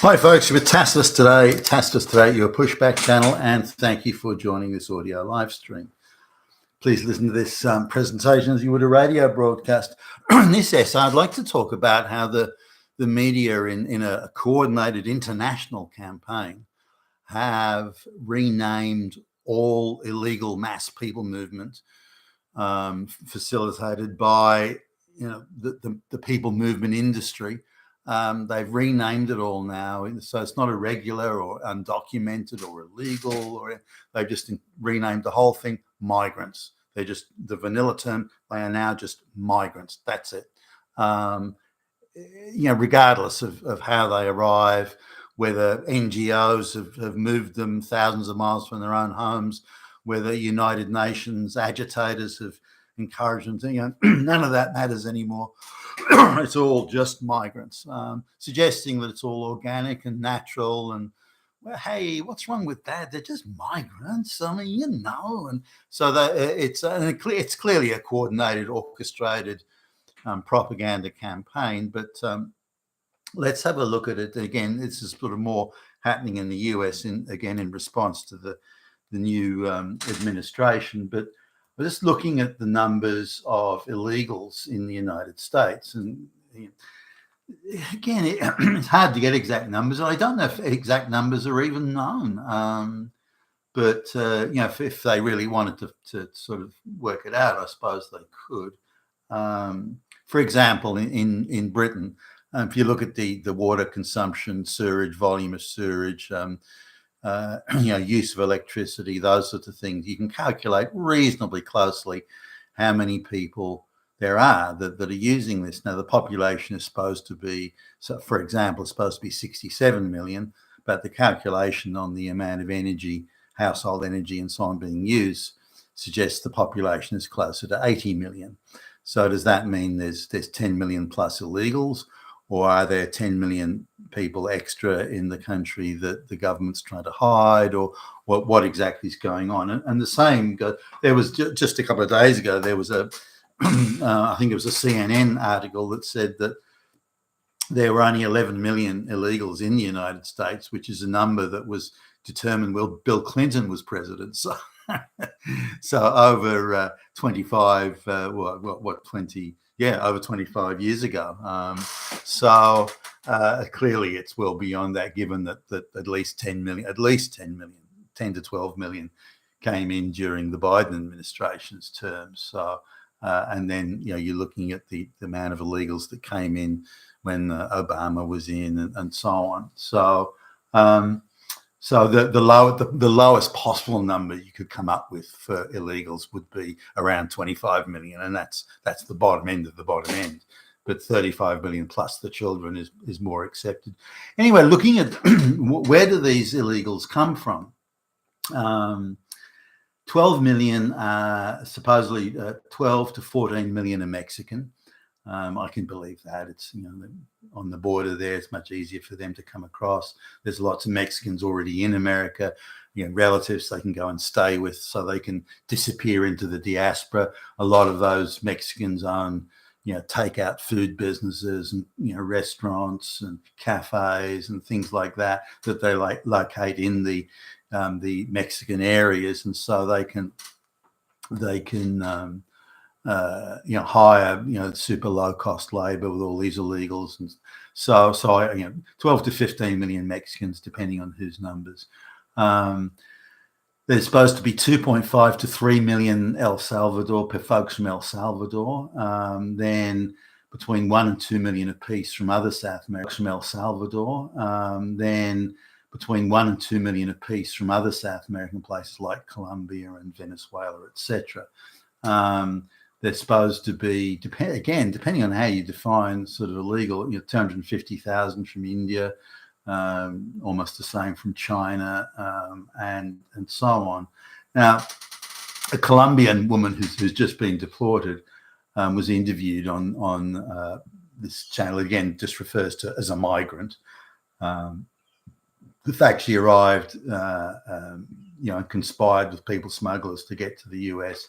Hi folks, you're with Tacitus today, your pushback channel, and thank you for joining this audio live stream. Please listen to this presentation as you would a radio broadcast. In this essay, I'd like to talk about how the media in a coordinated international campaign have renamed all illegal mass people movement facilitated by the people movement industry. They've renamed it all now, so it's not irregular or undocumented or illegal, or they've just renamed the whole thing migrants. They're just the vanilla term. They are now just migrants. That's it. Regardless of how they arrive, whether NGOs have moved them thousands of miles from their own homes, whether United Nations agitators have encouraged them to, none of that matters anymore. It's all just migrants, suggesting that it's all organic and natural. And well, hey, what's wrong with that? They're just migrants. I mean, and so that it's clearly a coordinated, orchestrated propaganda campaign. But let's have a look at it again. This is sort of more happening in the US, in response to the new administration. But we're just looking at the numbers of illegals in the United States, and again, it's hard to get exact numbers. I don't know if exact numbers are even known, but if they really wanted to sort of work it out, I suppose they could. For example, in Britain, if you look at the water consumption, sewage, volume of sewage, use of electricity, those sorts of things, you can calculate reasonably closely how many people there are that are using this. Now, the population is supposed to be, so for example, it's supposed to be 67 million, but the calculation on the amount of energy, household energy and so on being used suggests the population is closer to 80 million. So does that mean there's 10 million plus illegals? Or are there 10 million people extra in the country that the government's trying to hide? Or what exactly is going on? And the same, there was just a couple of days ago, there was I think it was a CNN article that said that there were only 11 million illegals in the United States, which is a number that was determined while Bill Clinton was president. So, over 25, over 25 years ago. Clearly it's well beyond that, given that at least 10 to 12 million came in during the Biden administration's term. So, and then, you're looking at the amount of illegals that came in when Obama was in and so on. So, the lowest possible number you could come up with for illegals would be around 25 million, and that's the bottom end of the bottom end. But 35 million plus the children is more accepted. Anyway, looking at where do these illegals come from? 12 million, supposedly 12 to 14 million are Mexican. I can believe that. It's, on the border there, it's much easier for them to come across. There's lots of Mexicans already in America, relatives they can go and stay with, so they can disappear into the diaspora. A lot of those Mexicans own, takeout food businesses and, restaurants and cafes and things like that they locate in the Mexican areas. And so they can hire, super low cost labor with all these illegals. And so 12 to 15 million Mexicans, depending on whose numbers. There's supposed to be 2.5 to 3 million folks from El Salvador. Then between 1 and 2 million apiece from other South America, from El Salvador. Then between 1 and 2 million apiece from other South American places like Colombia and Venezuela, etc. They're supposed to be, depending on how you define sort of illegal, 250,000 from India, almost the same from China, and so on. Now, a Colombian woman who's just been deported was interviewed on this channel. Again, just refers to as a migrant. The fact she arrived, conspired with people smugglers to get to the US.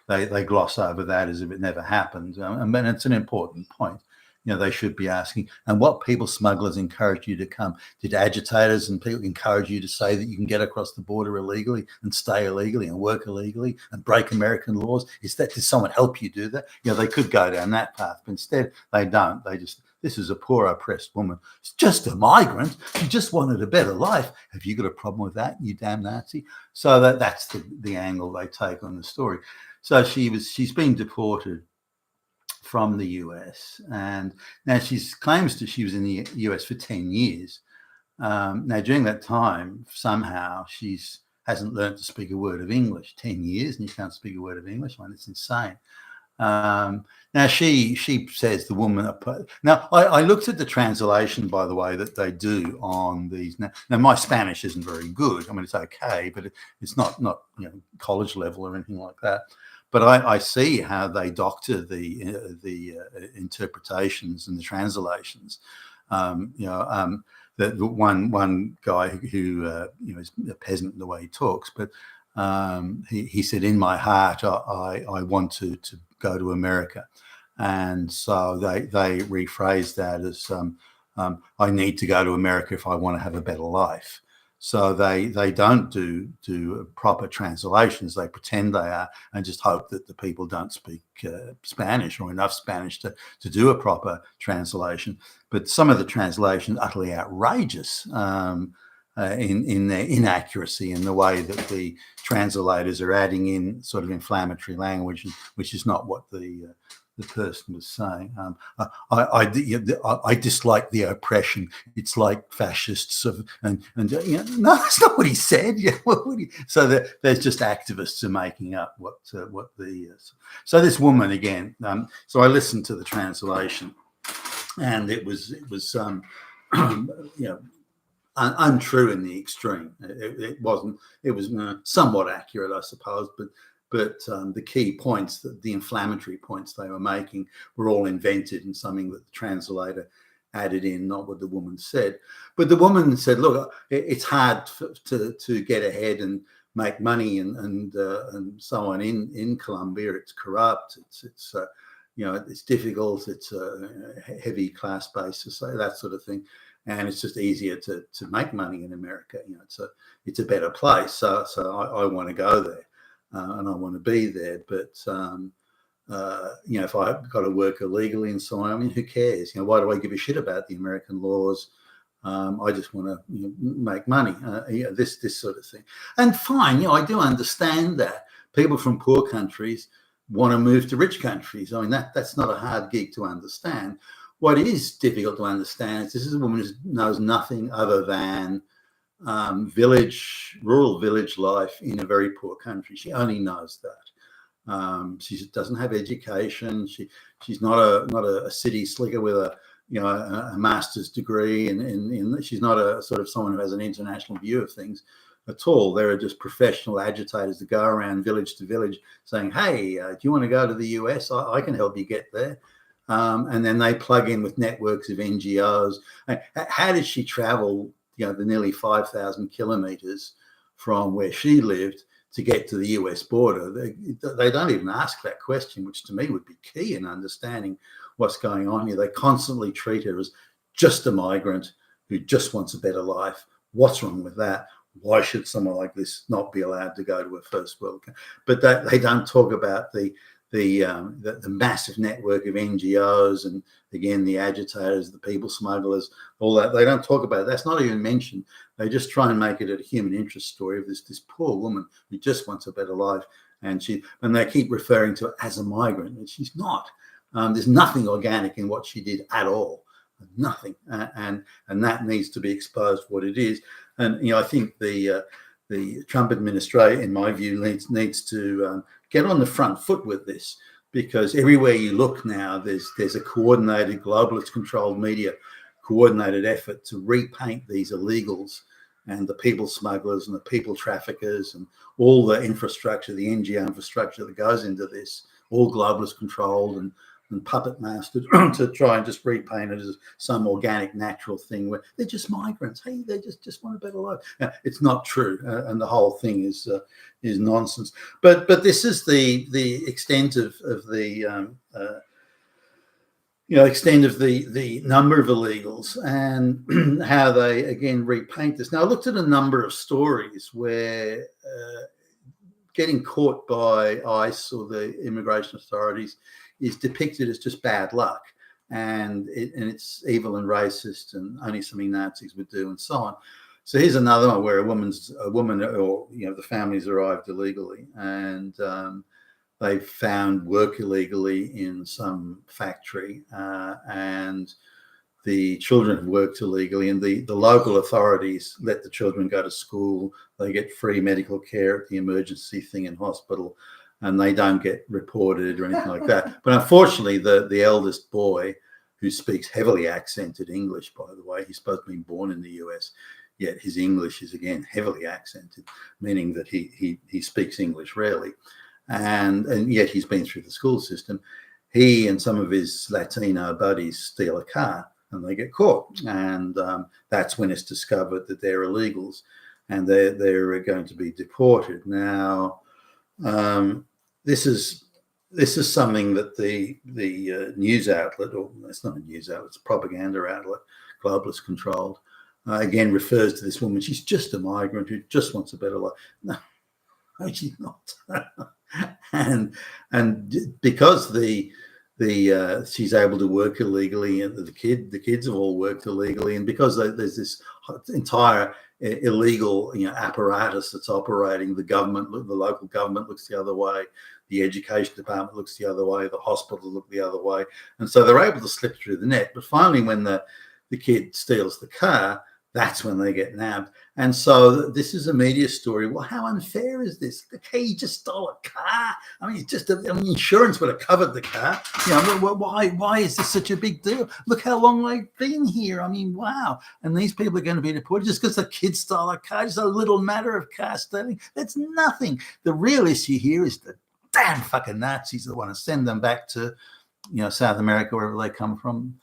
They gloss over that as if it never happened. And it's an important point, they should be asking. And what people smugglers encourage you to come? Did agitators and people encourage you to say that you can get across the border illegally and stay illegally and work illegally and break American laws? Did someone help you do that? They could go down that path, but instead they don't. They just, this is a poor oppressed woman. It's just a migrant. She just wanted a better life. Have you got a problem with that, you damn Nazi? So that's the angle they take on the story. So she's been deported from the US, and now she claims that she was in the US for 10 years. Now during that time, somehow hasn't learned to speak a word of English. 10 years and you can't speak a word of English. Man, it's insane. Now she says, the woman. Now I looked at the translation, by the way, that they do on these. Now my Spanish isn't very good. I mean, it's okay, but it's not college level or anything like that. But I see how they doctor the interpretations and the translations. The one guy who is a peasant in the way he talks, but he said, in my heart, I want to go to America. And so they rephrased that as I need to go to America if I want to have a better life. So they don't do proper translations. They pretend they are and just hope that the people don't speak Spanish or enough Spanish to do a proper translation. But some of the translations are utterly outrageous in their inaccuracy in the way that the translators are adding in sort of inflammatory language, which is not what the person was saying. I dislike the oppression. It's like fascists no, that's not what he said. So there's just activists are making up what the. So this woman again. So I listened to the translation, and it was untrue in the extreme. It wasn't. It was somewhat accurate, I suppose, but the key points, the inflammatory points they were making, were all invented and something that the translator added in, not what the woman said. But the woman said, "Look, it's hard to get ahead and make money and so on in Colombia. It's corrupt. It's difficult. It's a heavy class basis, so that sort of thing." And it's just easier to make money in America. It's a better place. So I want to go there. And I want to be there, but if I've got to work illegally and so on, I mean, who cares? Why do I give a shit about the American laws? I just want to make money. This sort of thing. And fine, I do understand that people from poor countries want to move to rich countries. I mean, that's not a hard gig to understand. What is difficult to understand is this is a woman who knows nothing other than rural village life in a very poor country. She only knows that. She doesn't have education. She's not a city slicker with a master's degree, and she's not a sort of someone who has an international view of things at all. There are just professional agitators that go around village to village saying, "Hey, do you want to go to the US? I can help you get there." And then they plug in with networks of NGOs. How did she travel? The nearly 5,000 kilometers from where she lived to get to the US border. They don't even ask that question, which to me would be key in understanding what's going on here. They constantly treat her as just a migrant who just wants a better life. What's wrong with that? Why should someone like this not be allowed to go to a first world country? But they don't talk about the massive network of NGOs and again the agitators, the people smugglers, all that. They don't talk about it. That's not even mentioned. They just try and make it a human interest story of this poor woman who just wants a better life, and they keep referring to her as a migrant, and she's not. There's nothing organic in what she did at all. Nothing, and that needs to be exposed for what it is. And I think the Trump administration, in my view, needs to get on the front foot with this, because everywhere you look now, there's a coordinated, globalist controlled media, coordinated effort to repaint these illegals and the people smugglers and the people traffickers and all the infrastructure, the NGO infrastructure that goes into this, all globalist controlled and puppet mastered to try and just repaint it as some organic, natural thing where they're just migrants. Hey, they just want a better life. It's not true, and the whole thing is nonsense. But this is the extent of the extent of the number of illegals and how they again repaint this. Now, I looked at a number of stories where getting caught by ICE or the immigration authorities is depicted as just bad luck, and it's evil and racist and only something Nazis would do and so on. So here's another one where a woman or the families arrived illegally, and they found work illegally in some factory, and the children have worked illegally, and the local authorities let the children go to school. They get free medical care at the emergency thing in hospital, and they don't get reported or anything like that. But unfortunately, the eldest boy, who speaks heavily accented English, by the way, he's supposed to be born in the US, yet his English is again heavily accented, meaning that he speaks English rarely, and yet he's been through the school system. He and some of his Latino buddies steal a car, and they get caught, and that's when it's discovered that they're illegals, and they're going to be deported. Now, this is something that the news outlet, or it's not a news outlet, it's a propaganda outlet, globalist controlled, again refers to this woman. She's just a migrant who just wants a better life. No, she's not. and because she's able to work illegally, and the kids have all worked illegally, and because there's this entire illegal apparatus that's operating, the local government looks the other way, the education department looks the other way, the hospitals look the other way, and so they're able to slip through the net. But finally, when the kid steals the car, that's when they get nabbed. And so this is a media story. Well, how unfair is this? Okay, he just stole a car. I mean, insurance would have covered the car. Why is this such a big deal? Look how long they've been here. I mean, wow. And these people are going to be deported just because the kid stole a car. Just a little matter of car stealing. That's nothing. The real issue here is the damn fucking Nazis that want to send them back to, South America, wherever they come from.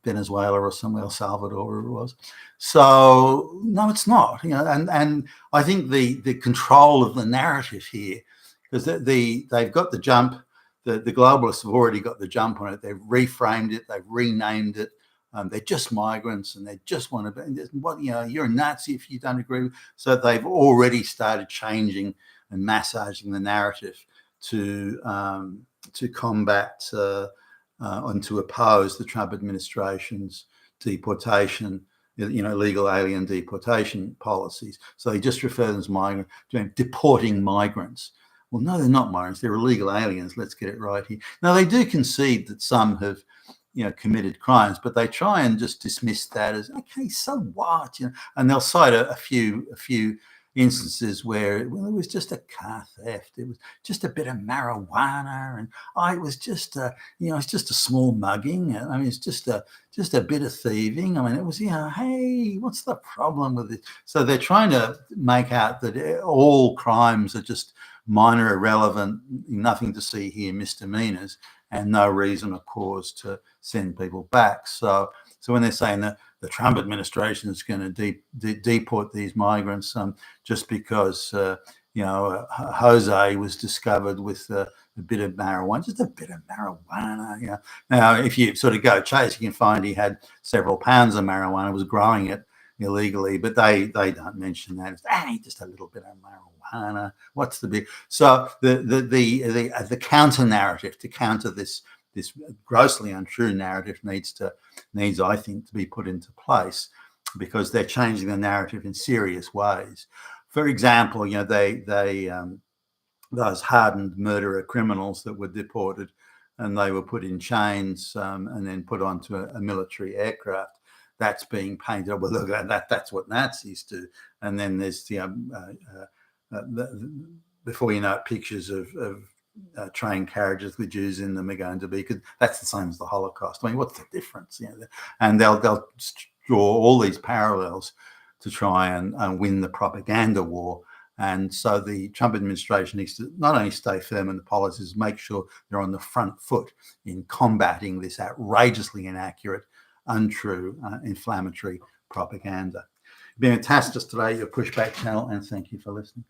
Venezuela or somewhere, El Salvador, wherever it was. So no, it's not. And I think the control of the narrative here, because they've got the jump. The globalists have already got the jump on it. They've reframed it. They've renamed it. They're just migrants, and they just want to be. You're a Nazi if you don't agree. So they've already started changing and massaging the narrative to combat. And to oppose the Trump administration's deportation, illegal alien deportation policies. So they just refer them as migrants, deporting migrants. Well, no, they're not migrants. They're illegal aliens. Let's get it right here. Now, they do concede that some have, committed crimes, but they try and just dismiss that as, okay, so what? And they'll cite a few instances where it was just a car theft. It was just a bit of marijuana, and it was just it's just a small mugging. I mean, it's just a bit of thieving. I mean, it was hey, what's the problem with it? So they're trying to make out that all crimes are just minor, irrelevant, nothing to see here, misdemeanors, and no reason or cause to send people back. So when they're saying that the Trump administration is going to deport these migrants just because Jose was discovered with a bit of marijuana, just a bit of marijuana. Now, if you sort of go chase, you can find he had several pounds of marijuana, was growing it illegally, but they don't mention that. It's, just a little bit of marijuana. What's the big? So the counter narrative to counter this grossly untrue narrative needs, I think, to be put into place, because they're changing the narrative in serious ways. For example, those hardened murderer criminals that were deported, and they were put in chains and then put onto a military aircraft. That's being painted. Well, look, that's what Nazis do. And then there's before you know it, pictures of train carriages with Jews in them are going to be, because that's the same as the Holocaust. I mean, what's the difference? And they'll draw all these parallels to try and win the propaganda war. And so the Trump administration needs to not only stay firm in the policies, make sure they're on the front foot in combating this outrageously inaccurate, untrue, inflammatory propaganda. You've been fantastic today, your Pushback channel, and thank you for listening.